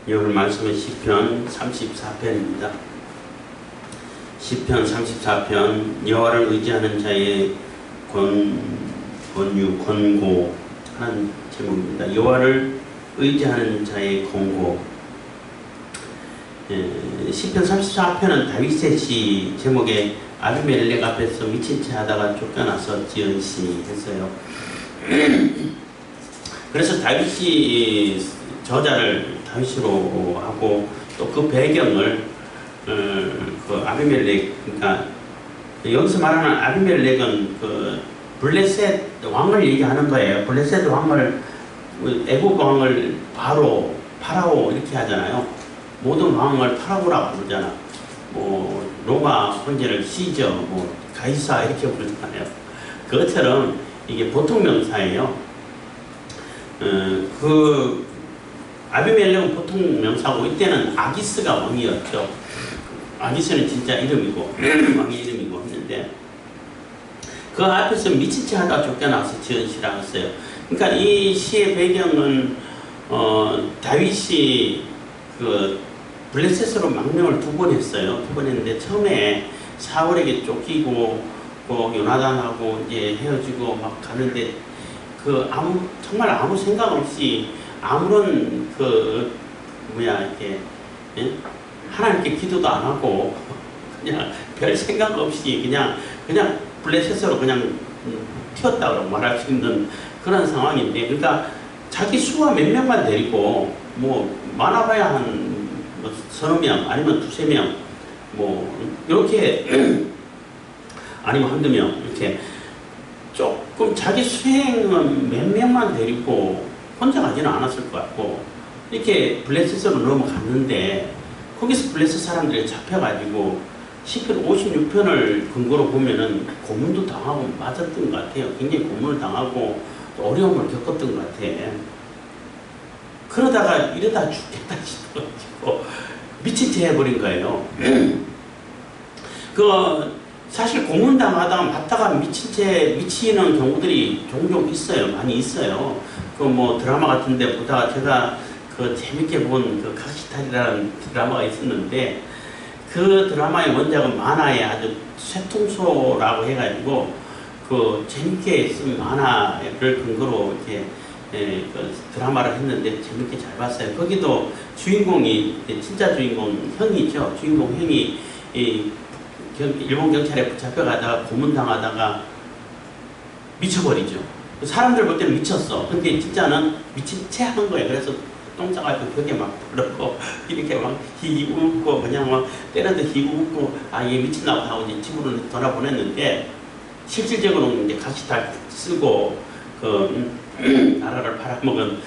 오늘 말씀은 시편 34편입니다. 시편 34편, 여호와를 의지하는 자의 권고하는 제목입니다. 여호와를 의지하는 자의 권고. 시편 34편은 다윗의 시 제목에 아비멜렉 앞에서 미친 채 하다가 쫓겨나서 지은 시 했어요. 그래서 다윗이 저자를 다윗으로 하고 또 그 배경을 그 아비멜렉, 그러니까 여기서 말하는 아비멜렉은 그 블레셋 왕을 얘기하는 거예요. 블레셋 왕을, 애국 왕을 파라오 이렇게 하잖아요. 모든 왕을 파라오라고 부르잖아. 뭐 로마 황제를 시저, 뭐 가이사 이렇게 부르잖아요. 그것처럼 이게 보통 명사예요. 그 아비멜렉은 보통 명사고, 이때는 아기스가 왕이었죠. 아기스는 진짜 이름이고 왕의 이름이고 했는데, 그 앞에서 미친 채 하다 쫓겨나서 지은 시라고 했어요. 그러니까 이 시의 배경은 다윗이 그 블레셋으로 망명을 2번 했어요. 2번 했는데, 처음에 사울에게 쫓기고 요나단하고 이제 헤어지고 막 가는데, 정말 아무 생각 없이 아무런 이렇게 하나님께 기도도 안 하고 그냥 별 생각 없이 그냥 블레셋으로 그냥 튀었다고 말할 수 있는 그런 상황인데, 그러니까 자기 수가 몇 명만 데리고 뭐 많아봐야 한 서너 명 아니면 2~3명 뭐 이렇게 아니면 1~2명 이렇게 조금 자기 수행은 몇 명만 데리고 혼자 가지는 않았을 것 같고, 이렇게 블레셋으로 넘어갔는데 거기서 블레셋 사람들이 잡혀가지고 시편 56편을 근거로 보면은 고문도 당하고 맞았던 것 같아요. 굉장히 고문을 당하고 또 어려움을 겪었던 것 같아. 그러다가 이러다 죽겠다 싶어가지고 미친 채 해버린 거예요. 사실 고문당하다가 맞다가 미치는 경우들이 종종 있어요. 많이 있어요. 뭐 드라마 같은데 보다가 제가 재밌게 본 각시탈이라는 드라마가 있었는데, 그 드라마의 원작은 만화에 아주 쇠통소라고 해가지고 재밌게 쓴 만화를 근거로 이렇게 드라마를 했는데 재밌게 잘 봤어요. 거기도 주인공이 진짜 주인공 형이죠. 주인공 형이 일본 경찰에 붙잡혀가다가 고문당하다가 미쳐버리죠. 사람들 볼 때는 미쳤어. 근데 진짜는 미친 채 한 거예요. 그래서 똥 싸가지고 벽에 막 부르고 이렇게 막 히히 웃고 그냥 막 때려도 히히 웃고 얘 미친다고 하고 이제 집으로 돌아보냈는데, 실질적으로는 이제 각시탈 쓰고 나라를 팔아먹은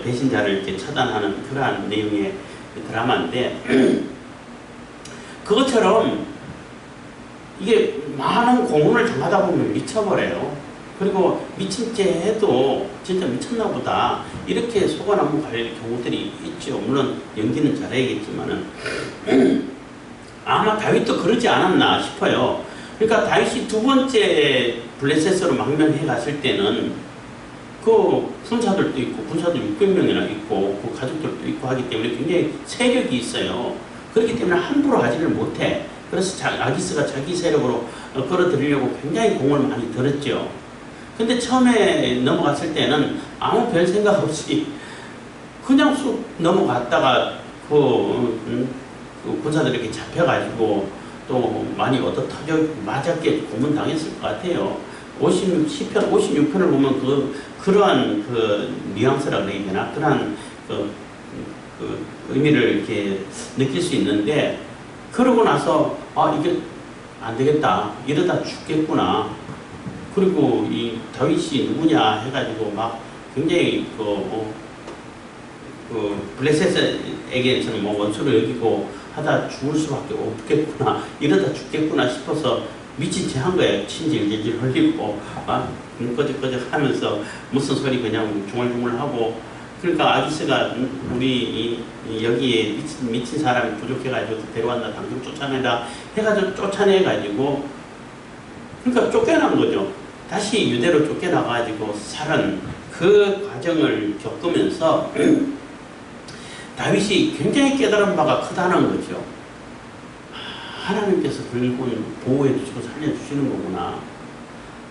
배신자를 이렇게 처단하는 그러한 내용의 드라마인데, 그것처럼 이게 많은 고문을 당하다 보면 미쳐버려요. 그리고 미친 채 해도 진짜 미쳤나 보다 이렇게 속아 넘어갈 경우들이 있죠. 물론 연기는 잘해야겠지만은 아마 다윗도 그러지 않았나 싶어요. 그러니까 다윗이 2번째 블레셋으로 망명해 갔을 때는 군사들도 있고, 군사도 600명이나 있고 그 가족들도 있고 하기 때문에 굉장히 세력이 있어요. 그렇기 때문에 함부로 하지를 못해. 그래서 아기스가 자기 세력으로 끌어들이려고 굉장히 공을 많이 들었죠. 근데 처음에 넘어갔을 때는 아무 별 생각 없이 그냥 쑥 넘어갔다가 군사들에게 잡혀가지고 또 많이 얻어 터져 맞았게 고문당했을 것 같아요. 시편 56편을 보면 그러한 뉘앙스라고 해야 되나? 그러한 의미를 이렇게 느낄 수 있는데, 그러고 나서 이게 안 되겠다, 이러다 죽겠구나. 그리고 이 다윗이 누구냐 해가지고 막 굉장히 블레셋에게서는 뭐 원수를 여기고 하다 죽을 수밖에 없겠구나, 이러다 죽겠구나 싶어서 미친 채 한 거예요. 친질질질 흘리고 막 꺼적꺼적 하면서 무슨 소리 그냥 중얼중얼하고. 그러니까 아기스가 우리 여기에 미친 사람이 부족해가지고 데려왔나, 당장 쫓아내라 해가지고 쫓아내가지고, 그러니까 쫓겨난 거죠. 다시 유대로 쫓겨나가지고 살은 그 과정을 겪으면서 다윗이 굉장히 깨달은 바가 크다는 거죠. 하나님께서 결국은 보호해 주시고 살려주시는 거구나.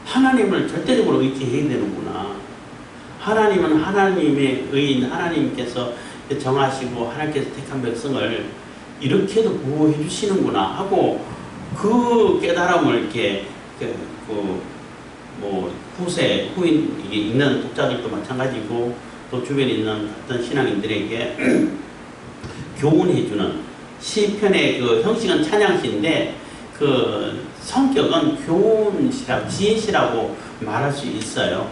하나님을 절대적으로 의지해야 되는구나. 하나님은 하나님의 의인, 하나님께서 정하시고 하나님께서 택한 백성을 이렇게도 보호해 주시는구나 하고 그 깨달음을 이렇게 후인 있는 독자들도 마찬가지고 또 주변에 있는 어떤 신앙인들에게 교훈해주는 시편의 그 형식은 찬양시인데 그 성격은 교훈시라고 지혜시라고 말할 수 있어요.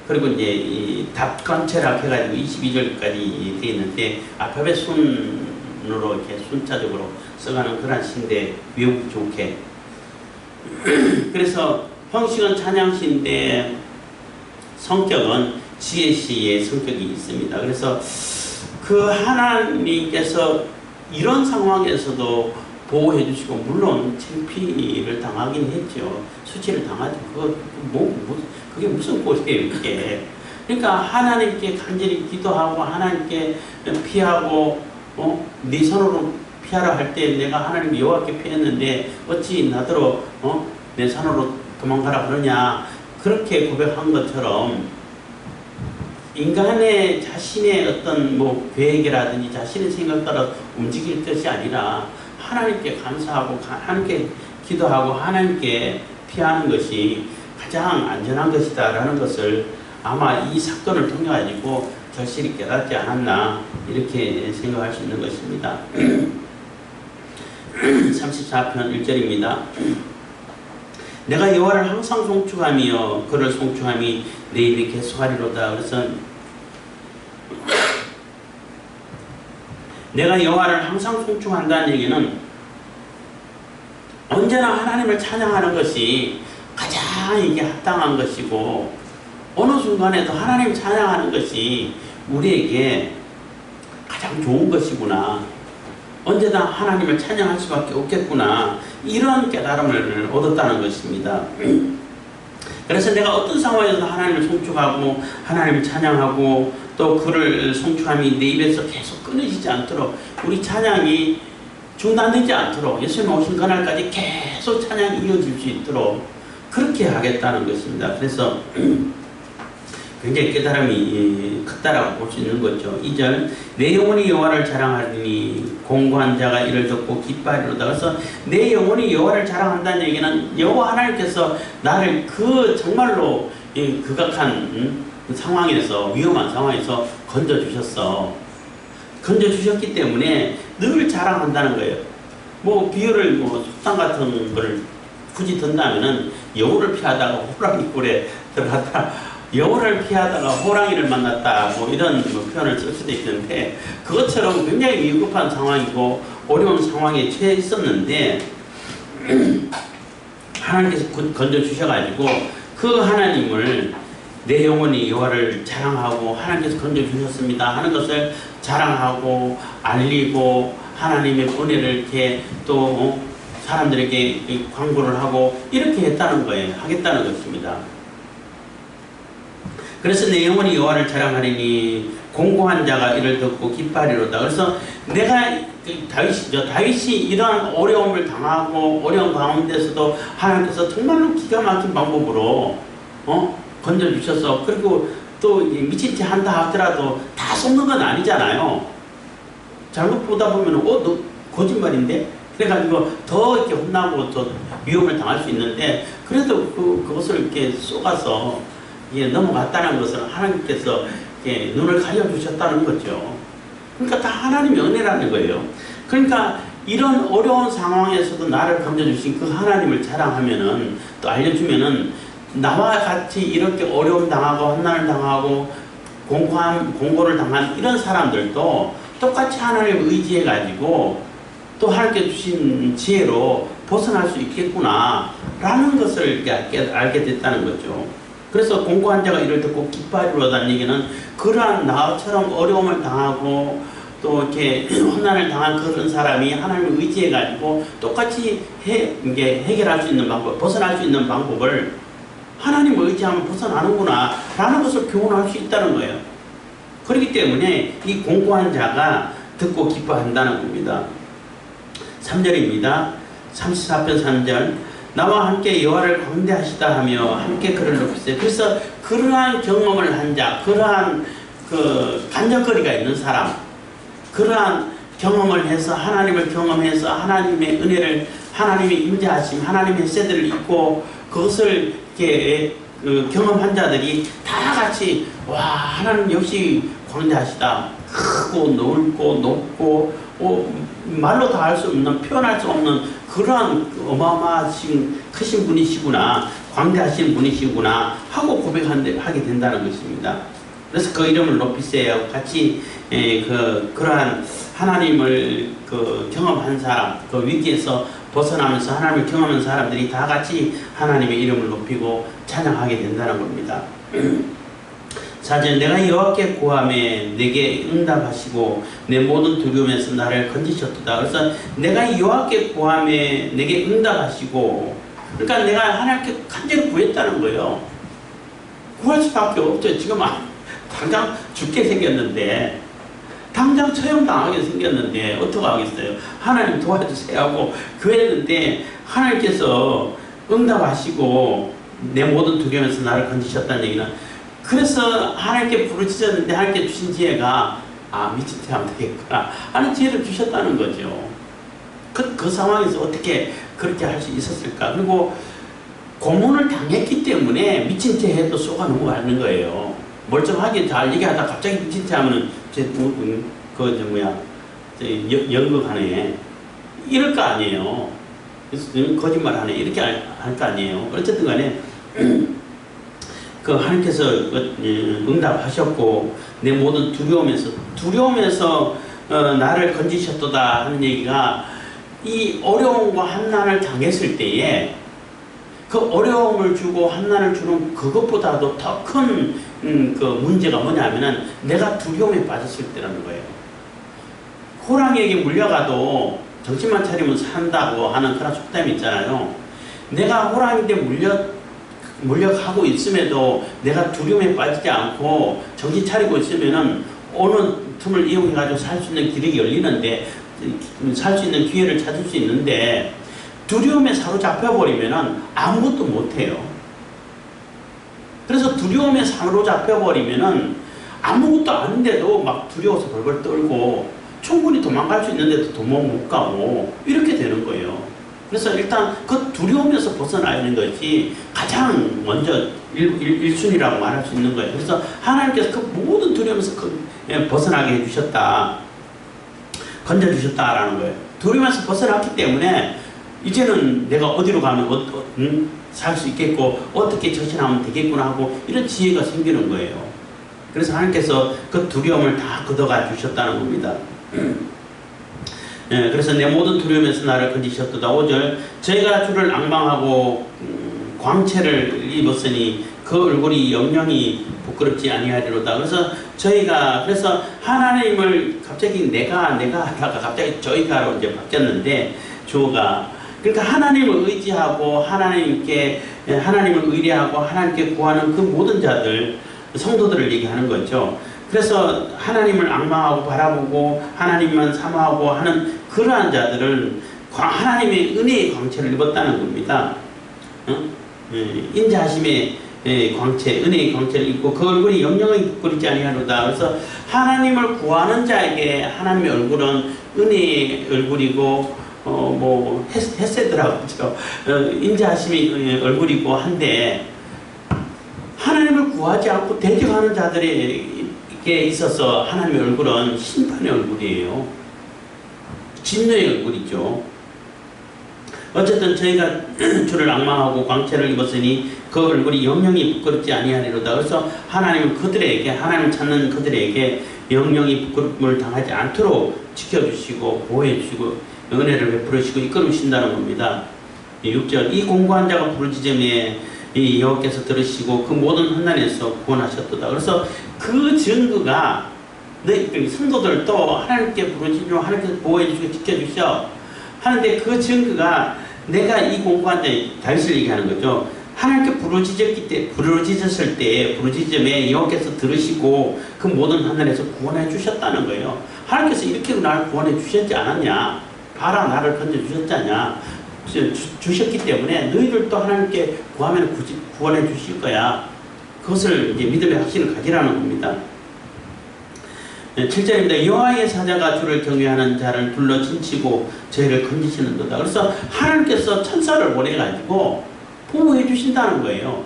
그리고 이제 이 답관체라고 해가지고 22절까지 되어 있는데 알파벳 순으로 이렇게 순차적으로 써가는 그런 시인데 외우기 좋게. 그래서 형식은 찬양시인데 성격은 지혜시의 성격이 있습니다. 그래서 그 하나님께서 이런 상황에서도 보호해 주시고 물론 창피를 당하긴 했죠. 수치를 당하죠. 그게 무슨 꼴이에요 이게. 그러니까 하나님께 간절히 기도하고 하나님께 피하고 네 손으로 피하라 할 때 내가 하나님 여호와께 피했는데 어찌 나더러 내 손으로 도망가라 그러냐 그렇게 고백한 것처럼 인간의 자신의 어떤 계획이라든지 자신의 생각 따라 움직일 것이 아니라 하나님께 감사하고 하나님께 기도하고 하나님께 피하는 것이 가장 안전한 것이다 라는 것을 아마 이 사건을 통해 가지고 절실히 깨닫지 않았나 이렇게 생각할 수 있는 것입니다. 34편 1절입니다. 내가 여호와를 항상 송축하며 그를 송축함이 내 입에 계속하리로다. 그래서 내가 여호와를 항상 송축한다는 얘기는 언제나 하나님을 찬양하는 것이 가장 이게 합당한 것이고 어느 순간에도 하나님 찬양하는 것이 우리에게 가장 좋은 것이구나. 언제나 하나님을 찬양할 수밖에 없겠구나. 이런 깨달음을 얻었다는 것입니다. 그래서 내가 어떤 상황에서 하나님을 송축하고 하나님을 찬양하고 또 그를 송축함이 내 입에서 계속 끊어지지 않도록 우리 찬양이 중단되지 않도록 예수님 오신 그날까지 계속 찬양이 이어질 수 있도록 그렇게 하겠다는 것입니다. 그래서 굉장히 깨달음이 크다라고 볼 수 있는 거죠. 2절 내 영혼이 여호와를 자랑하리니 공고한 자가 이를 듣고 기뻐하리로다. 그래서 내 영혼이 여호와를 자랑한다는 얘기는 여호와 하나님께서 나를 그 정말로 극악한 상황에서 위험한 상황에서 건져주셨어. 건져주셨기 때문에 늘 자랑한다는 거예요. 비유를 속담 같은 걸 굳이 든다면은 여우를 피하다가 호랑이 굴에 들어갔다. 여우를 피하다가 호랑이를 만났다. 이런 표현을 쓸 수도 있는데 그것처럼 굉장히 위급한 상황이고 어려운 상황에 처해 있었는데 하나님께서 건져주셔가지고 그 하나님을 내 영혼이 여호와를 자랑하고 하나님께서 건져주셨습니다 하는 것을 자랑하고 알리고 하나님의 은혜를 이렇게 또 사람들에게 광고를 하고 이렇게 했다는 거예요. 하겠다는 것입니다. 그래서 내 영혼이 여호와를 자랑하리니 공고한 자가 이를 듣고 기뻐하리로다. 그래서 내가 다윗이 이러한 어려움을 당하고 어려운 가운데서도 하나님께서 정말로 기가 막힌 방법으로 건져주셔서 그리고 또 미친 짓 한다 하더라도 다 속는 건 아니잖아요. 잘못 보다 보면 너 거짓말인데? 그래가지고 더 이렇게 혼나고 더 위험을 당할 수 있는데 그래도 그것을 이렇게 쏘가서 넘어갔다는 것은 하나님께서 눈을 가려주셨다는 거죠. 그러니까 다 하나님의 은혜라는 거예요. 그러니까 이런 어려운 상황에서도 나를 건져주신 그 하나님을 자랑하면은 또 알려주면은 나와 같이 이렇게 어려움 당하고 환난을 당하고 공고를 당한 이런 사람들도 똑같이 하나님을 의지해 가지고 또 하나님께 주신 지혜로 벗어날 수 있겠구나 라는 것을 이렇게 알게 됐다는 거죠. 그래서 공고한 자가 이를 듣고 기뻐하리로다는 얘기는 그러한 나처럼 어려움을 당하고 또 이렇게 환난을 당한 그런 사람이 하나님을 의지해 가지고 똑같이 해결할 수 있는 방법, 벗어날 수 있는 방법을 하나님을 의지하면 벗어나는구나 라는 것을 교훈할 수 있다는 거예요. 그렇기 때문에 이 공고한 자가 듣고 기뻐한다는 겁니다. 3절입니다. 34편 3절. 나와 함께 여호와를 광대하시다 하며 함께 그를 높이세요. 그래서 그러한 경험을 한 자, 그러한 그 간접거리가 있는 사람, 그러한 경험을 해서 하나님을 경험해서 하나님의 은혜를, 하나님의 임재하심, 하나님의 세대를 잊고 그것을 이렇게 경험한 자들이 다 같이 와, 하나님 역시 광대하시다. 크고 넓고 높고 말로 다 할 수 없는, 표현할 수 없는 그러한 어마어마하신 크신 분이시구나, 광대하신 분이시구나 하고 고백하게 된다는 것입니다. 그래서 그 이름을 높이세요. 같이 그러한 하나님을 경험한 사람, 그 위기에서 벗어나면서 하나님을 경험한 사람들이 다 같이 하나님의 이름을 높이고 찬양하게 된다는 겁니다. 4절. 내가 여호와께 구하매 내게 응답하시고 내 모든 두려움에서 나를 건지셨도다. 그래서 내가 여호와께 구하매 내게 응답하시고, 그러니까 내가 하나님께 간절히 구했다는 거예요. 구할 수밖에 없죠. 지금 당장 죽게 생겼는데, 당장 처형당하게 생겼는데 어떻게 하겠어요? 하나님 도와주세요 하고 구했는데 하나님께서 응답하시고 내 모든 두려움에서 나를 건지셨다는 얘기는, 그래서 하나님께 부르짖었는데 하나님께 주신 지혜가 미친 체 하면 되겠구나 하는 지혜를 주셨다는 거죠. 그 상황에서 어떻게 그렇게 할 수 있었을까? 그리고 고문을 당했기 때문에 미친 체 해도 쏘가 넘어가는 거예요. 멀쩡하게 잘 얘기하다 갑자기 미친 체 하면은 연극하네 이럴 거 아니에요. 거짓말하네 이렇게 할 거 아니에요. 어쨌든 간에 그 하나님께서 응답하셨고 내 모든 두려움에서 나를 건지셨도다 하는 얘기가, 이 어려움과 환난을 당했을 때에 그 어려움을 주고 환난을 주는 그것보다도 더 큰 그 문제가 뭐냐면은 내가 두려움에 빠졌을 때라는 거예요. 호랑이에게 물려가도 정신만 차리면 산다고 하는 그런 속담이 있잖아요. 내가 호랑이한테 물려가고 있음에도 내가 두려움에 빠지지 않고 정신 차리고 있으면은 어느 틈을 이용해가지고 살 수 있는 길이 열리는데, 살 수 있는 기회를 찾을 수 있는데, 두려움에 사로잡혀버리면은 아무것도 못해요. 그래서 두려움에 사로잡혀버리면은 아무것도 아닌데도 막 두려워서 벌벌 떨고 충분히 도망갈 수 있는데도 도망 못 가고 이렇게 되는 거예요. 그래서 일단 그 두려움에서 벗어나는 것이 가장 먼저 1순위라고 말할 수 있는 거예요. 그래서 하나님께서 그 모든 두려움에서 벗어나게 해주셨다, 건져주셨다라는 거예요. 두려움에서 벗어났기 때문에 이제는 내가 어디로 가면 살 수 있겠고 어떻게 처신하면 되겠구나 하고 이런 지혜가 생기는 거예요. 그래서 하나님께서 그 두려움을 다 걷어가 주셨다는 겁니다. 그래서 내 모든 두려움에서 나를 건지셨도다. 5절. 저희가 주를 앙망하고 광채를 입었으니 그 얼굴이 영영이 부끄럽지 아니하리로다. 그래서 하나님을 갑자기 내가 하다가 갑자기 저희가로 이제 바뀌었는데, 주어가, 그러니까 하나님을 의지하고 하나님을 의뢰하고 하나님께 구하는 그 모든 자들, 성도들을 얘기하는 거죠. 그래서 하나님을 앙망하고 바라보고 하나님만 사모하고 하는 그러한 자들은 하나님의 은혜의 광채를 입었다는 겁니다. 인자하심의 광채, 은혜의 광채를 입고 그 얼굴이 영영이 부끄럽지 아니하노다. 그래서 하나님을 구하는 자에게 하나님의 얼굴은 은혜의 얼굴이고 헤세드라고 하죠. 인자하심의 얼굴이고 한데, 하나님을 구하지 않고 대적하는 자들에게 있어서 하나님의 얼굴은 심판의 얼굴이에요. 진노의 얼굴이죠. 어쨌든 저희가 주를 앙망하고 광채를 입었으니 그 얼굴이 영영이 부끄럽지 아니하리로다. 그래서 하나님은 하나님을 찾는 그들에게 영영이 부끄러움을 당하지 않도록 지켜주시고 보호해주시고 은혜를 베풀으시고 이끌으신다는 겁니다. 6절. 이 공고한 자가 부르짖음에 이 여호와께서 들으시고 그 모든 환난에서 구원하셨도다. 그래서 그 증거가 너희 성도들도 하나님께 부르짖고 하나님께서 보호해주시고 지켜주셔 하는데, 그 증거가 내가 이 공고한 자, 다윗을 얘기하는 거죠. 하나님께 부르짖었을 때 부르짖음에 여호와께서 들으시고 그 모든 하늘에서 구원해 주셨다는 거예요. 하나님께서 이렇게 나를 구원해 주셨지 않았냐? 봐라, 나를 건져 주셨잖냐? 주셨기 때문에 너희들도 하나님께 구하면 구원해 주실 거야. 그것을 이제 믿음의 확신을 가지라는 겁니다. 7절입니다. 여호와의 사자가 주를 경외하는 자를 둘러 진치고 저희를 건지시는도다. 그래서 하나님께서 천사를 보내가지고 보호해 주신다는 거예요.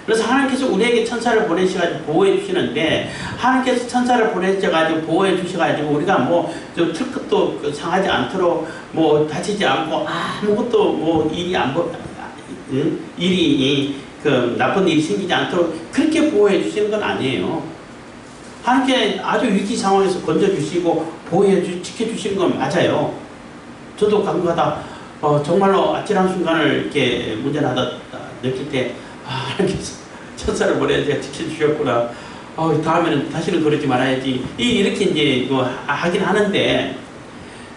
그래서 하나님께서 우리에게 천사를 보내셔가지고 보호해 주시는데, 하나님께서 천사를 보내셔가지고 보호해 주셔가지고 우리가 뭐 좀 틀끝도 상하지 않도록 뭐 다치지 않고 아무것도 뭐 일이 그 나쁜 일이 생기지 않도록 그렇게 보호해 주시는 건 아니에요. 하나님께 아주 위기 상황에서 건져주시고 지켜주시는 건 맞아요. 저도 가끔가다 정말로 아찔한 순간을 이렇게 운전하다 느낄 때 하나님께서 천사를 보내야 제가 지켜주셨구나. 다음에는 다시는 그러지 말아야지. 이렇게 이제 하긴 하는데,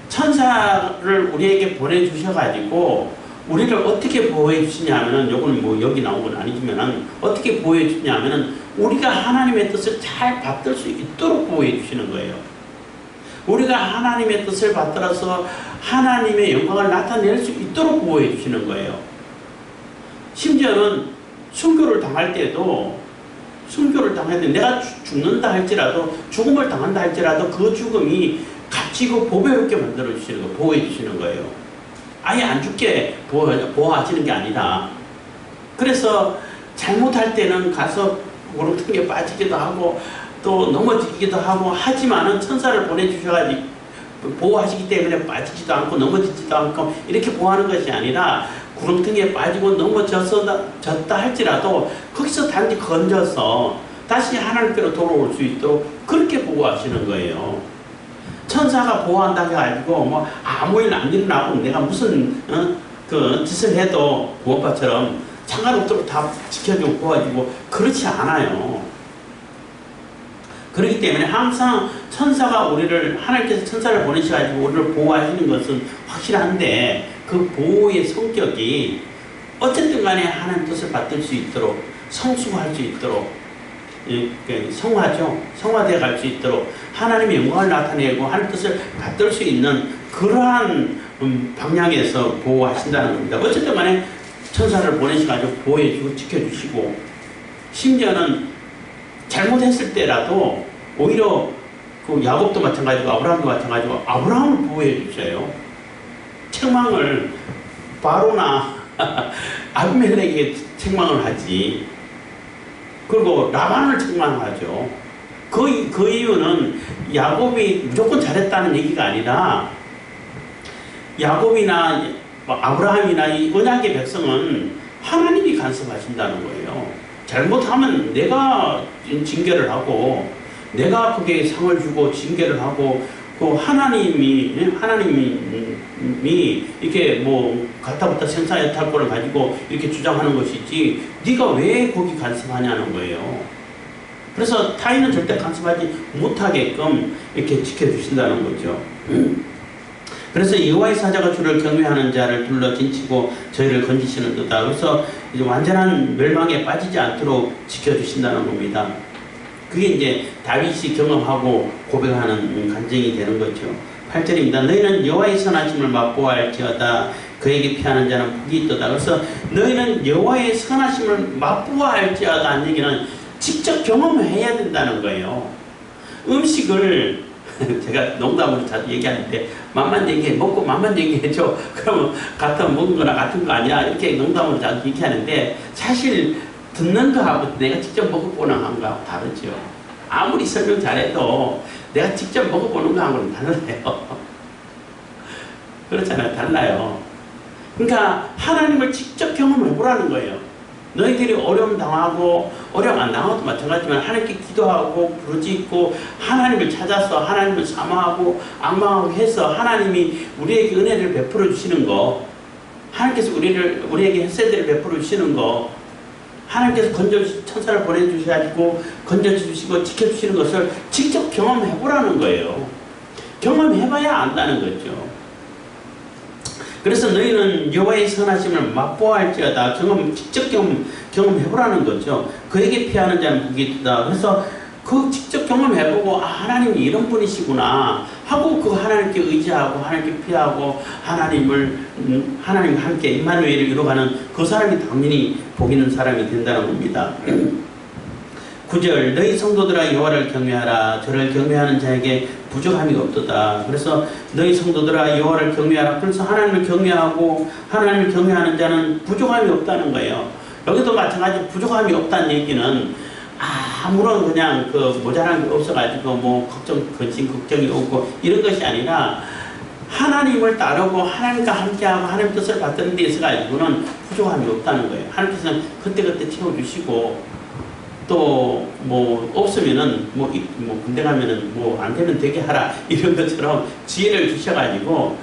천사를 우리에게 보내주셔가지고 우리를 어떻게 보호해 주시냐면은, 요거는 뭐 여기 나온 건 아니지만은 어떻게 보호해 주시냐면은 우리가 하나님의 뜻을 잘 받들 수 있도록 보호해 주시는 거예요. 우리가 하나님의 뜻을 받들어서 하나님의 영광을 나타낼 수 있도록 보호해 주시는 거예요. 심지어는 순교를 당할 때도 내가 죽는다 할지라도, 죽음을 당한다 할지라도 그 죽음이 값지고 보배롭게 만들어 주시는 거예요. 보호해 주시는 거예요. 아예 안 죽게 보호하시는 게 아니라. 그래서 잘못할 때는 가서 구렁텅이에 빠지기도 하고 또 넘어지기도 하고 하지만은 천사를 보내주셔가지고 보호하시기 때문에 빠지지도 않고 넘어지지도 않고 이렇게 보호하는 것이 아니라, 구렁텅이에 빠지고 넘어졌다 할지라도 거기서 단지 건져서 다시 하나님께로 돌아올 수 있도록 그렇게 보호하시는 거예요. 천사가 보호한다고 해가지고 뭐 아무 일 안 일어나고 내가 무슨 그 짓을 해도 구원파처럼 상관없도록 다 지켜주고 보호해주고 그렇지 않아요. 그렇기 때문에 항상 하나님께서 천사를 보내셔가지고 우리를 보호하시는 것은 확실한데, 그 보호의 성격이 어쨌든 간에 하나님 뜻을 받들 수 있도록, 성숙할 수 있도록, 성화되어 갈 수 있도록, 하나님의 영광을 나타내고 하나님 뜻을 받들 수 있는 그러한 방향에서 보호하신다는 겁니다. 어쨌든 간에 천사를 보내셔가지고 보호해주고 지켜주시고, 심지어는 잘못했을 때라도 오히려 그 야곱도 마찬가지고 아브라함도 마찬가지고 아브라함을 보호해 주셔요. 책망을 바로나 아비멜렉에게 책망을 하지. 그리고 라반을 책망하죠. 그 이유는 야곱이 무조건 잘했다는 얘기가 아니라, 야곱이나 아브라함이나 이 언약의 백성은 하나님이 간섭하신다는 거예요. 잘못하면 내가 징계를 하고, 내가 그게 상을 주고 징계를 하고, 그 하나님이 이렇게 뭐 가타부타 생사의 탈권을 가지고 이렇게 주장하는 것이지, 네가 왜 거기 간섭하냐는 거예요. 그래서 타인은 절대 간섭하지 못하게끔 이렇게 지켜주신다는 거죠. 그래서 여호와의 사자가 주를 경외하는 자를 둘러 진치고 저희를 건지시는도다. 그래서 이제 완전한 멸망에 빠지지 않도록 지켜주신다는 겁니다. 그게 이제 다윗이 경험하고 고백하는 간증이 되는 거죠. 8절입니다. 너희는 여호와의 선하심을 맛보아할지어다. 그에게 피하는 자는 복이 있도다. 그래서 너희는 여호와의 선하심을 맛보아할지어다 하는 얘기는 직접 경험해야 된다는 거예요. 음식을 제가 농담으로 자주 얘기하는데, 맛만 얘기해, 먹고 맛만 얘기해줘. 그러면 같은 먹은 거나 같은 거 아니야? 이렇게 농담으로 자주 얘기하는데, 사실 듣는 거하고 내가 직접 먹어보는 거하고 다르죠. 아무리 설명 잘해도 내가 직접 먹어보는 거하고는 달라요. 그렇잖아요. 달라요. 그러니까 하나님을 직접 경험해보라는 거예요. 너희들이 어려움 당하고 어려움 안 당하고도 마찬가지지만 하나님께 기도하고 부르짖고 하나님을 찾아서 하나님을 사모하고 악망하고 해서 하나님이 우리에게 은혜를 베풀어 주시는 거, 하나님께서 우리에게 햇새들을 베풀어 주시는 거, 하나님께서 천사를 보내주셔가지고 건져주시고 지켜주시는 것을 직접 경험해보라는 거예요. 경험해봐야 안다는 거죠. 그래서 너희는 여호와의 선하심을 맛보아할지어다. 직접 경험해보라는 거죠. 그에게 피하는 자는 복이 있다. 그래서 그 직접 경험해보고 하나님이 이런 분이시구나 하고 그 하나님께 의지하고 하나님께 피하고 하나님과 함께 임마누엘을 이루어가는 그 사람이 당연히 복 있는 사람이 된다는 겁니다. 9절 너희 성도들아 여호와를 경외하라. 저를 경외하는 자에게 부족함이 없도다. 그래서 너희 성도들아 여호와를 경외하라. 그래서 하나님을 경외하고 하나님을 경외하는 자는 부족함이 없다는 거예요. 여기도 마찬가지로 부족함이 없다는 얘기는 아무런 그냥 모자란 게 없어가지고 근심 걱정이 없고 이런 것이 아니라 하나님을 따르고 하나님과 함께하고 하나님 뜻을 받드는 데 있어가지고는 부족함이 없다는 거예요. 하나님께서는 그때그때 채워주시고 또 없으면은 군대 가면은 안 되면 되게 하라 이런 것처럼 지혜를 주셔가지고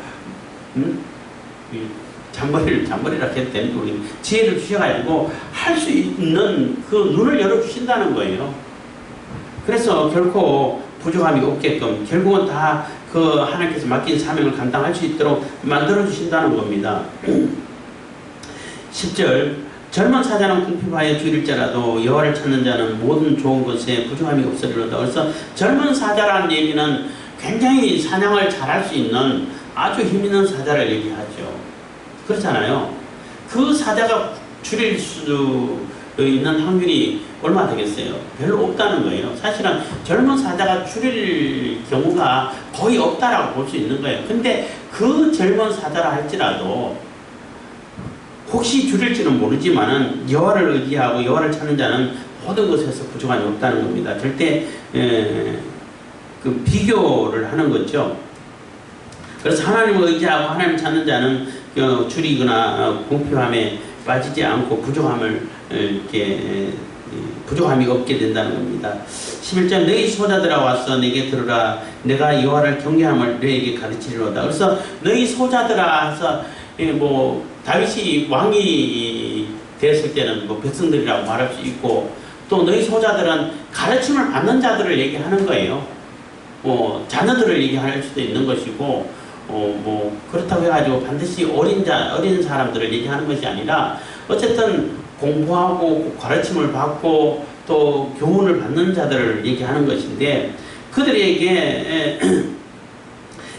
잔머리라 해도 되는 거 지혜를 주셔가지고 할 수 있는 그 눈을 열어주신다는 거예요. 그래서 결코 부족함이 없게끔 결국은 다 하나님께서 맡긴 사명을 감당할 수 있도록 만들어주신다는 겁니다. 10절 젊은 사자는 궁핍하여 줄일지라도 여호와를 찾는 자는 모든 좋은 것에 부족함이 없으리로다. 그래서 젊은 사자라는 얘기는 굉장히 사냥을 잘할 수 있는 아주 힘있는 사자를 얘기하죠. 그렇잖아요. 그 사자가 줄일 수 있는 확률이 얼마 되겠어요? 별로 없다는 거예요. 사실은 젊은 사자가 줄일 경우가 거의 없다라고 볼 수 있는 거예요. 근데 그 젊은 사자라 할지라도 혹시 줄일지는 모르지만은 여호와를 의지하고 여호와를 찾는 자는 모든 것에서 부족함이 없다는 겁니다. 절대 비교를 하는 거죠. 그래서 하나님을 의지하고 하나님 찾는 자는 줄이거나 궁핍함에 빠지지 않고 부족함이 없게 된다는 겁니다. 11절 너희 소자들아 와서 내게 들으라. 내가 여호와를 경외함을 너희에게 가르치리로다. 그래서 너희 소자들아 해서 다윗이 왕이 됐을 때는 백성들이라고 말할 수 있고 또 너희 소자들은 가르침을 받는 자들을 얘기하는 거예요. 자녀들을 얘기할 수도 있는 것이고 그렇다고 해가지고 반드시 어린 사람들을 얘기하는 것이 아니라 어쨌든 공부하고 가르침을 받고 또 교훈을 받는 자들을 얘기하는 것인데 그들에게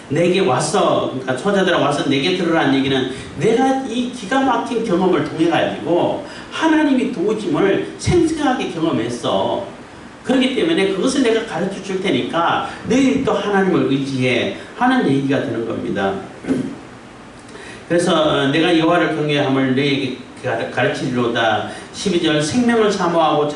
내게 와서 그러니까 소자들아 와서 내게 들으라는 얘기는 내가 이 기가 막힌 경험을 통해 가지고 하나님이 도우심을 생생하게 경험했어. 그렇기 때문에 그것을 내가 가르쳐 줄 테니까 너희 또 하나님을 의지해 하는 얘기가 되는 겁니다. 그래서 내가 여호와를 경외함을 너희에게 가르치리로다. 12절 생명을 사모하고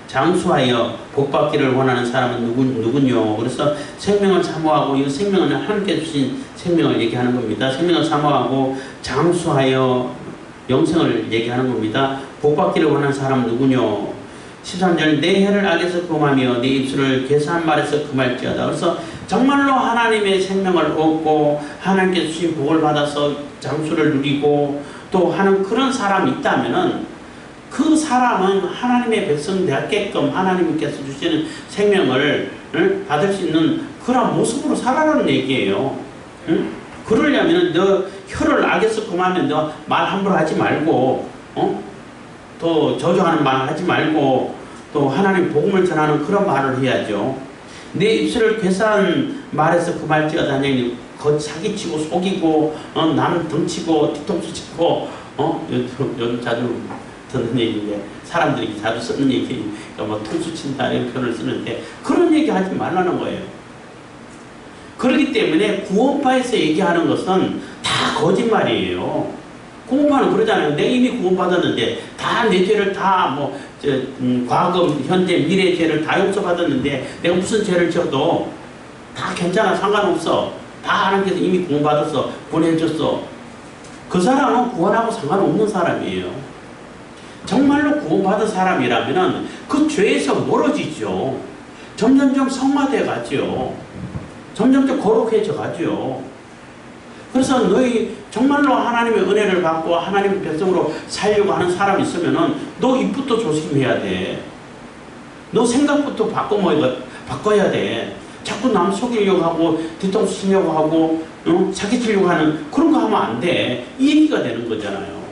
장수하여 복받기를 원하는 사람은 누군요? 그래서 생명을 사모하고 이 생명은 하나님께 주신 생명을 얘기하는 겁니다. 생명을 사모하고 장수하여 영생을 얘기하는 겁니다. 복받기를 원하는 사람은 누구뇨? 13절 내 혀를 악에서 금하며 내 입술을 괴사한 말에서 금할지어다. 그래서 정말로 하나님의 생명을 얻고 하나님께 주신 복을 받아서 장수를 누리고 또 하는 그런 사람이 있다면은 그 사람은 하나님의 백성 되었게끔 하나님께서 주시는 생명을 받을 수 있는 그런 모습으로 살아라는 얘기예요. 응? 그러려면 너 혀를 악에서 금하면 너 말 함부로 하지 말고 또 저주하는 말 하지 말고 또 하나님 복음을 전하는 그런 말을 해야죠. 내 입술을 괴사한 말에서 금할지어다. 사기치고 속이고 남 덩치고 뒤통수 치고 요즘 자주 듣는 얘기인데 사람들이 자주 쓰는 얘기 통수 친다 이런 표현을 쓰는데 그런 얘기 하지 말라는 거예요. 그렇기 때문에 구원파에서 얘기하는 것은 다 거짓말이에요. 구원파는 그러잖아요. 내가 이미 구원받았는데 다 내 죄를 다 과거, 현재, 미래 죄를 다 용서받았는데 내가 무슨 죄를 지어도 다 괜찮아. 상관없어. 다 하나님께서 이미 구원받았어. 보내줬어. 그 사람은 구원하고 상관없는 사람이에요. 정말로 구원받은 사람이라면 그 죄에서 멀어지죠. 점점점 성화되어 가죠. 점점점 거룩해져 가죠. 그래서 너희 정말로 하나님의 은혜를 받고 하나님의 백성으로 살려고 하는 사람이 있으면은 너 입부터 조심해야 돼. 너 생각부터 바꿔야 돼. 자꾸 자꾸 남 속이려고 하고 뒤통수 치려고 하고 사기치려고 하는 그런 거 하면 안 돼. 이 얘기가 되는 거잖아요.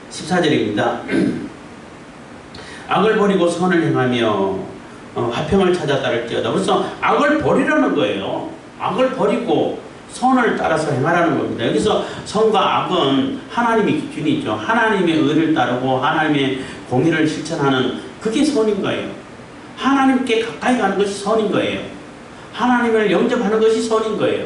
14절입니다. 악을 버리고 선을 행하며 화평을 찾아 따를지어다. 그래서 악을 버리라는 거예요. 악을 버리고 선을 따라서 행하라는 겁니다. 여기서 선과 악은 하나님의 기준이죠. 하나님의 의를 따르고 하나님의 공의를 실천하는 그게 선인 거예요. 하나님께 가까이 가는 것이 선인 거예요. 하나님을 영접하는 것이 선인 거예요.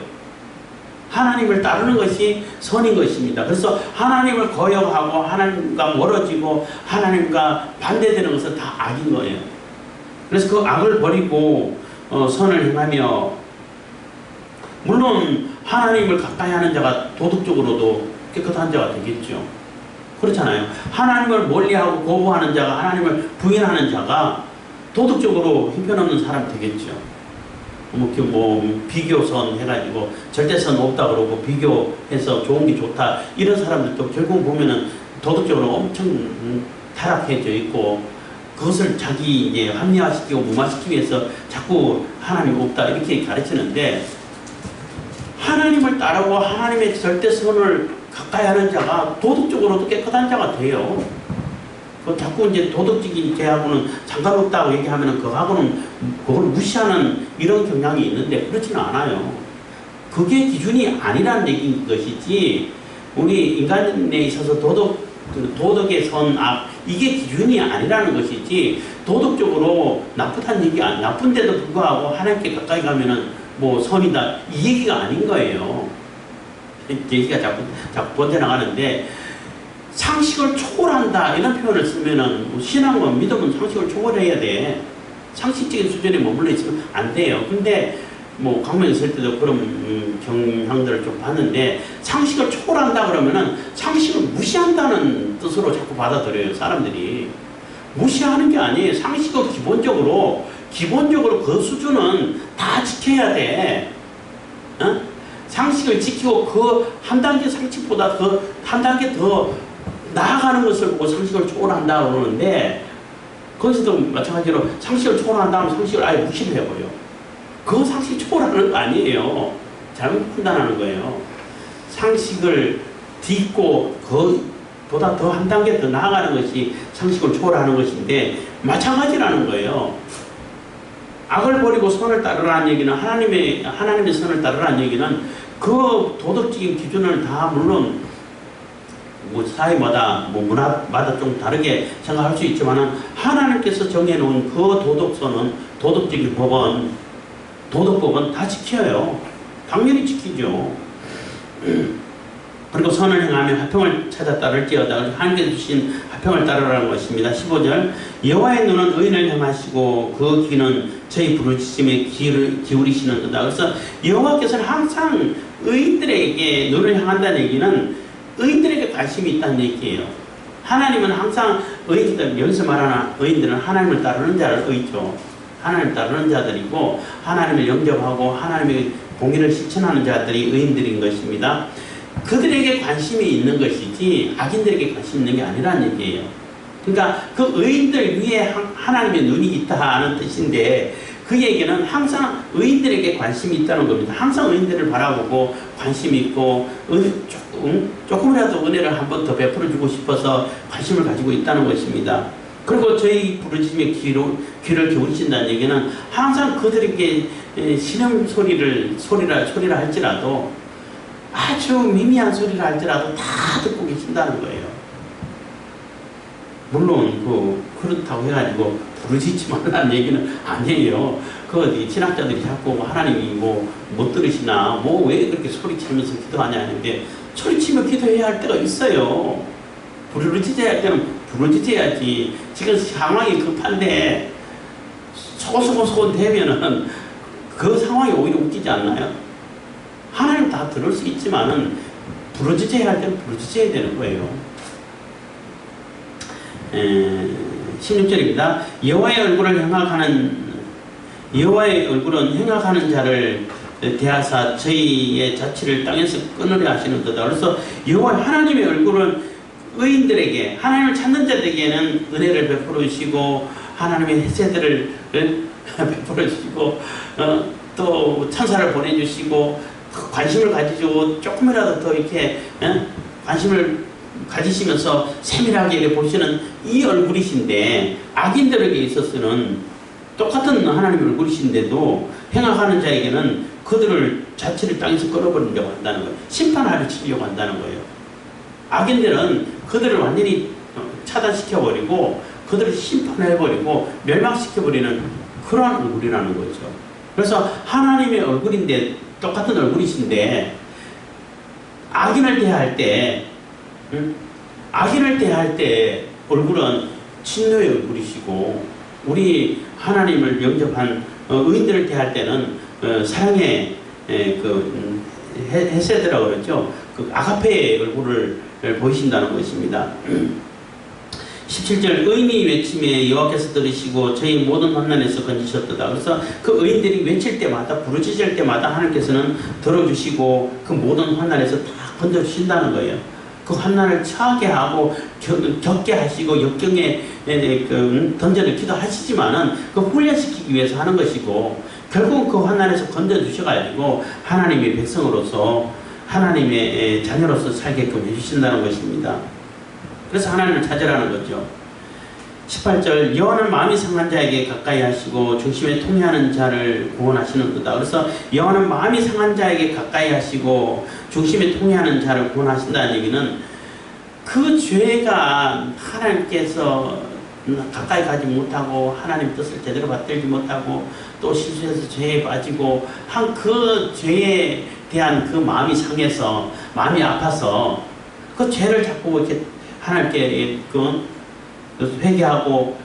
하나님을 따르는 것이 선인 것입니다. 그래서 하나님을 거역하고 하나님과 멀어지고 하나님과 반대되는 것은 다 악인 거예요. 그래서 그 악을 버리고 선을 행하며, 물론 하나님을 가까이 하는 자가 도덕적으로도 깨끗한 자가 되겠죠. 그렇잖아요. 하나님을 멀리하고 거부하는 자가, 하나님을 부인하는 자가 도덕적으로 형편없는 사람 되겠죠. 비교선 해가지고 절대선 없다 그러고 비교해서 좋은 게 좋다 이런 사람들도 결국 보면은 도덕적으로 엄청 타락해져 있고, 그것을 자기 이제 합리화시키고 무마시키기 위해서 자꾸 하나님 없다 이렇게 가르치는데, 하나님을 따르고 하나님의 절대선을 가까이 하는 자가 도덕적으로도 깨끗한 자가 돼요. 자꾸 이제 도덕적인 죄하고는 상관없다고 얘기하면은 그걸 무시하는 이런 경향이 있는데, 그렇지는 않아요. 그게 기준이 아니라는 얘기인 것이지, 우리 인간에 있어서 도덕의 선, 악, 이게 기준이 아니라는 것이지, 도덕적으로 나쁘다는 얘기, 나쁜데도 불구하고 하나님께 가까이 가면은 선이다, 이 얘기가 아닌 거예요. 얘기가 자꾸 번져나가는데, 상식을 초월한다 이런 표현을 쓰면은 신앙과 믿음은 상식을 초월해야 돼. 상식적인 수준에 머물러 있으면 안 돼요. 근데 강명에 있을 때도 그런 경향들을 좀 봤는데, 상식을 초월한다 그러면은 상식을 무시한다는 뜻으로 자꾸 받아들여요. 사람들이 무시하는 게 아니에요. 상식은 기본적으로 그 수준은 다 지켜야 돼. 상식을 지키고 그 한 단계 상식보다 그 한 단계 더 나아가는 것을 보고 상식을 초월한다 그러는데, 거기서도 마찬가지로 상식을 초월한다 하면 상식을 아예 무시를 해버려. 그거 상식 초월하는 거 아니에요. 잘못 판단하는 거예요. 상식을 딛고 그보다 더 한 단계 더 나아가는 것이 상식을 초월하는 것인데, 마찬가지라는 거예요. 악을 버리고 선을 따르라는 얘기는, 하나님의 선을 따르라는 얘기는 그 도덕적인 기준을 다 물론 사회마다 문화마다 좀 다르게 생각할 수 있지만, 하나님께서 정해놓은 그 도덕선은, 도덕적인 법은, 도덕법은 다 지켜요. 당연히 지키죠. 그리고 선을 행하며 화평을 찾아 따를지어다. 하나님께서 주신 화평을 따르라는 것입니다. 15절, 여호와의 눈은 의인을 향하시고 그 귀는 저희 부르짖음에 귀를 기울이시는도다. 그래서 여호와께서는 항상 의인들에게 눈을 향한다는 얘기는 의인들에게 관심이 있다는 얘기예요. 하나님은 항상 의인들, 여기서 말하는 의인들은 하나님을 따르는 자를 의죠. 하나님을 따르는 자들이고, 하나님을 영접하고 하나님의 공의를 실천하는 자들이 의인들인 것입니다. 그들에게 관심이 있는 것이지 악인들에게 관심이 있는 게 아니라는 얘기예요. 그러니까 그 의인들 위에 하나님의 눈이 있다는 뜻인데, 그 얘기는 항상 의인들에게 관심이 있다는 겁니다. 항상 의인들을 바라보고 관심이 있고, 조금이라도 은혜를 한 번 더 베풀어주고 싶어서 관심을 가지고 있다는 것입니다. 그리고 저희 부르짖음에 귀를 기울이신다는 얘기는 항상 그들에게 신음 소리라 할지라도, 아주 미미한 소리를 할지라도 다 듣고 계신다는 거예요. 물론 그렇다고 해가지고 부르짖지 말라는 얘기는 아니에요. 신학자들이 자꾸 하나님이 못 들으시나, 왜 그렇게 소리치면서 기도하냐 하는데, 소리치며 기도해야 할 때가 있어요. 부르짖어야 할 때는 부르짖어야지. 지금 상황이 급한데 소곤소곤 되면은 그 상황이 오히려 웃기지 않나요? 하나님 다 들을 수 있지만은 부르짖어야 할 때는 부르짖어야 되는 거예요. 16절입니다. 여호와의 얼굴은 행악하는 자를 대하사 저희의 자취를 땅에서 끊으려 하시는도다. 그래서 여호와 하나님의 얼굴은 의인들에게, 하나님을 찾는 자들에게는 은혜를 베풀어 주시고 하나님의 혜세들을 베풀어 주시고 또 천사를 보내주시고 관심을 가지고 조금이라도 더 이렇게 관심을 가지시면서 세밀하게 이렇게 보시는 이 얼굴이신데, 악인들에게 있어서는 똑같은 하나님의 얼굴이신데도 행악하는 자에게는 그들을 자체를 땅에서 끌어버리려고 한다는 거예요. 심판하려 치려고 한다는 거예요. 악인들은 그들을 완전히 차단시켜버리고 그들을 심판해버리고 멸망시켜버리는 그러한 얼굴이라는 거죠. 그래서 하나님의 얼굴인데, 똑같은 얼굴이신데, 악인을 대할 때 얼굴은 진노의 얼굴이시고, 우리 하나님을 영접한 의인들을 대할 때는 사랑의 헤세드라고 그러죠. 그 아가페의 얼굴을 보이신다는 것입니다. 17절, 의인이 외침에 여호와께서 들으시고 저희 모든 환난에서 건지셨도다. 그래서 그 의인들이 외칠 때마다, 부르짖을 때마다 하나님께서는 들어주시고 그 모든 환난에서 다 건져주신다는 거예요. 그 환난을 처하게 하고 겪게 하시고 역경에 던져넣기도 하시지만은 그 훈련시키기 위해서 하는 것이고, 결국 그 환난에서 건져주셔가지고 하나님의 백성으로서, 하나님의 자녀로서 살게끔 해주신다는 것입니다. 그래서 하나님을 찾으라는 거죠. 18절, 여호와는 마음이 상한 자에게 가까이 하시고 중심에 통해하는 자를 구원하시는도다. 그래서 여호와는 마음이 상한 자에게 가까이 하시고 중심에 통해하는 자를 구원하신다는 얘기는, 그 죄가 하나님께서 가까이 가지 못하고 하나님 뜻을 제대로 받들지 못하고 또 실수해서 죄에 빠지고 한 그 죄에 대한 그 마음이 상해서, 마음이 아파서 그 죄를 자꾸 이렇게 하나님께 회개하고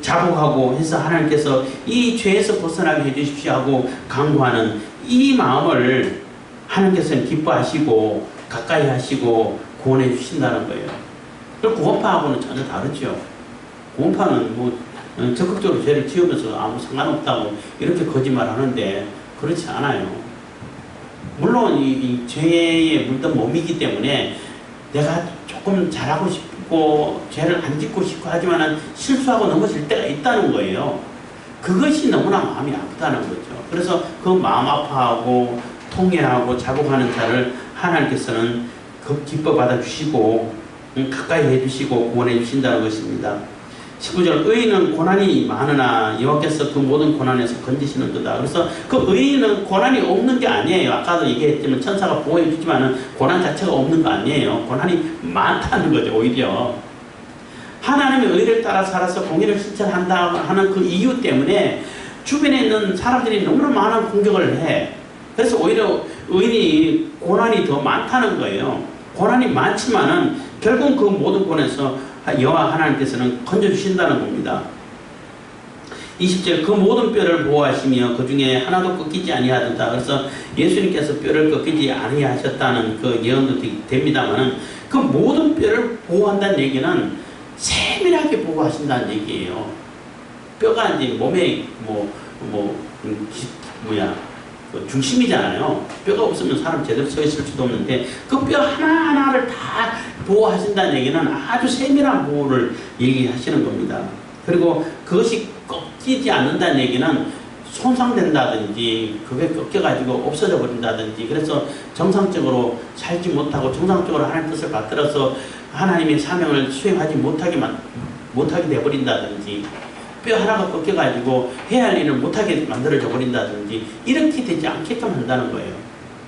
자복하고 해서 하나님께서 이 죄에서 벗어나게 해주십시오 하고 강구하는 이 마음을 하나님께서는 기뻐하시고 가까이 하시고 구원해 주신다는 거예요. 그리고 구원파하고는 전혀 다르죠. 구원파는 뭐 적극적으로 죄를 지으면서 아무 상관없다고 이렇게 거짓말하는데, 그렇지 않아요. 물론 이 죄에 물든 몸이기 때문에 내가 조금 잘하고 싶고 죄를 안 짓고 싶고 하지만 실수하고 넘어질 때가 있다는 거예요. 그것이 너무나 마음이 아프다는 거죠. 그래서 그 마음 아파하고 통회하고 자복하는 자를 하나님께서는 기뻐 받아주시고 가까이 해주시고 구원해 주신다는 것입니다. 19절, 의인은 고난이 많으나 여호와께서 그 모든 고난에서 건지시는도다. 그래서 그 의인은 고난이 없는 게 아니에요. 아까도 얘기했지만 천사가 보호해 주지만 고난 자체가 없는 거 아니에요. 고난이 많다는 거죠. 오히려 하나님의 의를 따라 살아서 공의를 실천한다 하는 그 이유 때문에 주변에 있는 사람들이 너무나 많은 공격을 해. 그래서 오히려 의인이 고난이 더 많다는 거예요. 고난이 많지만은 결국 그 모든 고난에서 여호와 하나님께서는 건져주신다는 겁니다. 20절, 그 모든 뼈를 보호하시며 그 중에 하나도 꺾이지 아니하던다. 그래서 예수님께서 뼈를 꺾이지 아니하셨다는 그 예언도 됩니다만은, 그 모든 뼈를 보호한다는 얘기는 세밀하게 보호하신다는 얘기예요. 뼈가 이제 몸의 중심이잖아요. 뼈가 없으면 사람 제대로 서 있을 수도 없는데 그 뼈 하나하나를 다 보호하신다는 얘기는 아주 세밀한 보호를 얘기하시는 겁니다. 그리고 그것이 꺾이지 않는다는 얘기는 손상된다든지 그게 꺾여가지고 없어져 버린다든지, 그래서 정상적으로 살지 못하고 정상적으로 하나님 뜻을 받들어서 하나님의 사명을 수행하지 못하게 돼버린다든지, 뼈 하나가 꺾여가지고 해야 할 일을 못하게 만들어져 버린다든지 이렇게 되지 않게끔 한다는 거예요.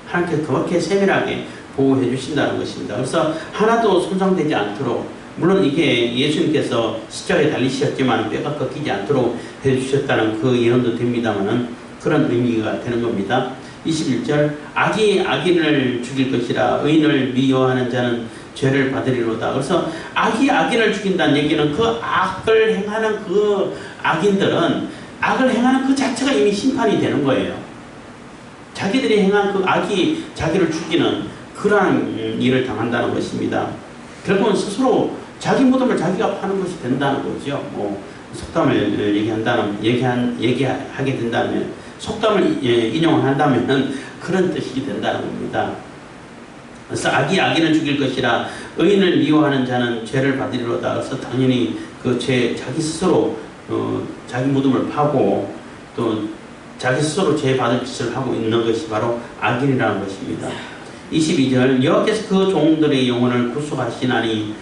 하나님께서 그렇게 세밀하게 보호해 주신다는 것입니다. 그래서 하나도 손상되지 않도록, 물론 이게 예수님께서 십자가에 달리셨지만 뼈가 꺾이지 않도록 해주셨다는 그 예언도 됩니다만은 그런 의미가 되는 겁니다. 21절, 악이 악인을 죽일 것이라 의인을 미워하는 자는 죄를 받으리로다. 그래서 악이 악인을 죽인다는 얘기는 그 악을 행하는 그 악인들은 악을 행하는 그 자체가 이미 심판이 되는 거예요. 자기들이 행한 그 악이 자기를 죽이는 그러한 일을 당한다는 것입니다. 결국은 스스로 자기 무덤을 자기가 파는 것이 된다는 거죠. 속담을 얘기하게 된다면, 속담을 인용을 한다면 그런 뜻이 된다는 겁니다. 그래서 악이 악인을 죽일 것이라 의인을 미워하는 자는 죄를 받으리로다. 그래서 당연히 그 죄 자기 스스로 자기 무덤을 파고 또 자기 스스로 죄받을 짓을 하고 있는 것이 바로 악인이라는 것입니다. 22절 여호와께서 그 종들의 영혼을 구속하시나니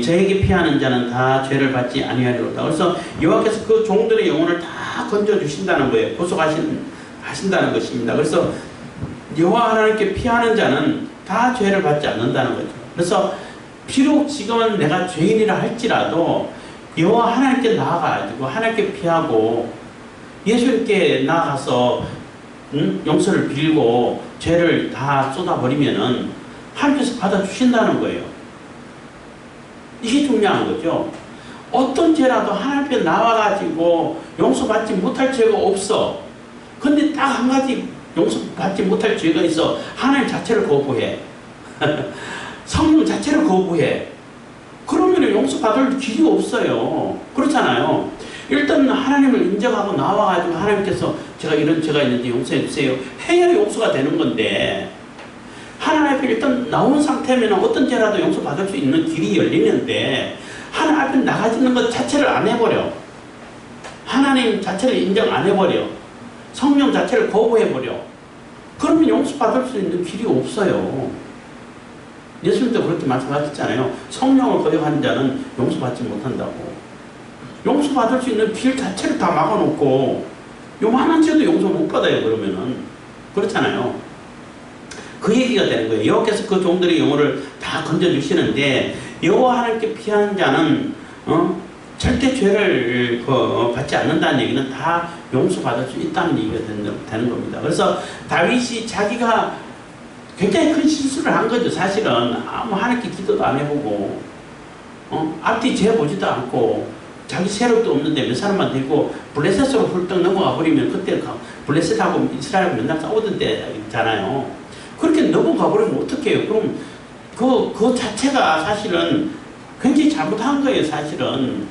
저에게 피하는 자는 다 죄를 받지 아니하리로다. 그래서 여호와께서 그 종들의 영혼을 다 건져주신다는 거예요. 구속하신다는 것입니다. 그래서 여호와 하나님께 피하는 자는 다 죄를 받지 않는다는 거죠. 그래서 비록 지금은 내가 죄인이라 할지라도 여호와 하나님께 나아가지고 하나님께 피하고 예수님께 나아가서 용서를 빌고 죄를 다 쏟아버리면은 하나님께서 받아주신다는 거예요. 이게 중요한 거죠. 어떤 죄라도 하나님 앞에 나와가지고 용서받지 못할 죄가 없어. 근데 딱 한 가지 용서받지 못할 죄가 있어. 하나님 자체를 거부해. 성령 자체를 거부해. 그러면 용서받을 길이 없어요. 그렇잖아요. 일단 하나님을 인정하고 나와가지고 하나님께서 제가 이런 죄가 있는데 용서해 주세요 해야 용서가 되는 건데, 하나님 앞에 일단 나온 상태면 어떤 죄라도 용서받을 수 있는 길이 열리는데 하나님 앞에 나가지는 것 자체를 안 해버려. 하나님 자체를 인정 안 해버려. 성령 자체를 거부해버려. 그러면 용서받을 수 있는 길이 없어요. 예수님도 그렇게 말씀하셨잖아요. 성령을 거역하는 자는 용서받지 못한다고. 용서받을 수 있는 길 자체를 다 막아놓고 요만한 죄도 용서 못 받아요. 그러면은 그렇잖아요. 그 얘기가 되는 거예요. 여호와께서 그 종들의 영혼을 다 건져주시는데 여호와 하나님께 피하는 자는 절대 죄를 받지 않는다는 얘기는 다 용서받을 수 있다는 얘기가 되는 겁니다. 그래서 다윗이 자기가 굉장히 큰 실수를 한 거죠. 사실은 하나님께 기도도 안 해보고 앞뒤 재보지도 않고 자기 세력도 없는데 몇 사람만 들고 블레셋으로 훌떡 넘어가 버리면 그때 블레셋하고 이스라엘 맨날 싸우던 때잖아요. 그렇게 넘어가 버리면 어떡해요. 그럼 그 자체가 사실은 굉장히 잘못한 거예요. 사실은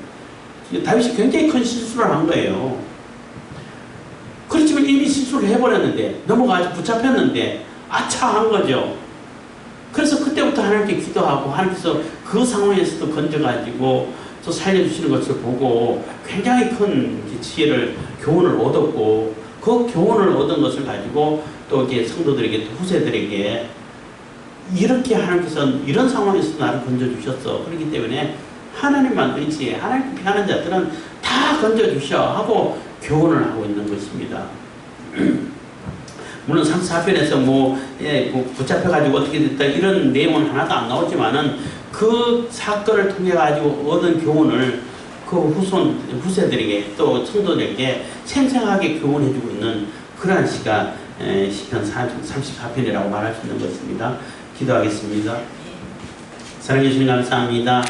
다윗이 굉장히 큰 실수를 한 거예요. 그렇지만 이미 실수를 해버렸는데 넘어가서 붙잡혔는데 아차한 거죠. 그래서 그때부터 하나님께 기도하고 하나님께서 그 상황에서도 건져가지고 또 살려주시는 것을 보고 굉장히 큰 지혜를 교훈을 얻었고, 그 교훈을 얻은 것을 가지고 또 이제 성도들에게 또 후세들에게 이렇게 하나님께서 이런 상황에서 나를 건져주셨어. 그렇기 때문에 하나님만 의지해. 하나님께 피하는 자들은 다 건져주셔 하고 교훈을 하고 있는 것입니다. 물론 34편에서 붙잡혀가지고 어떻게 됐다 이런 내용은 하나도 안 나오지만은 그 사건을 통해가지고 얻은 교훈을 그 후세들에게 또 성도들에게 생생하게 교훈해주고 있는 그러한 시가 시편 34편이라고 말할 수 있는 것입니다. 기도하겠습니다. 사랑해 주시면 감사합니다.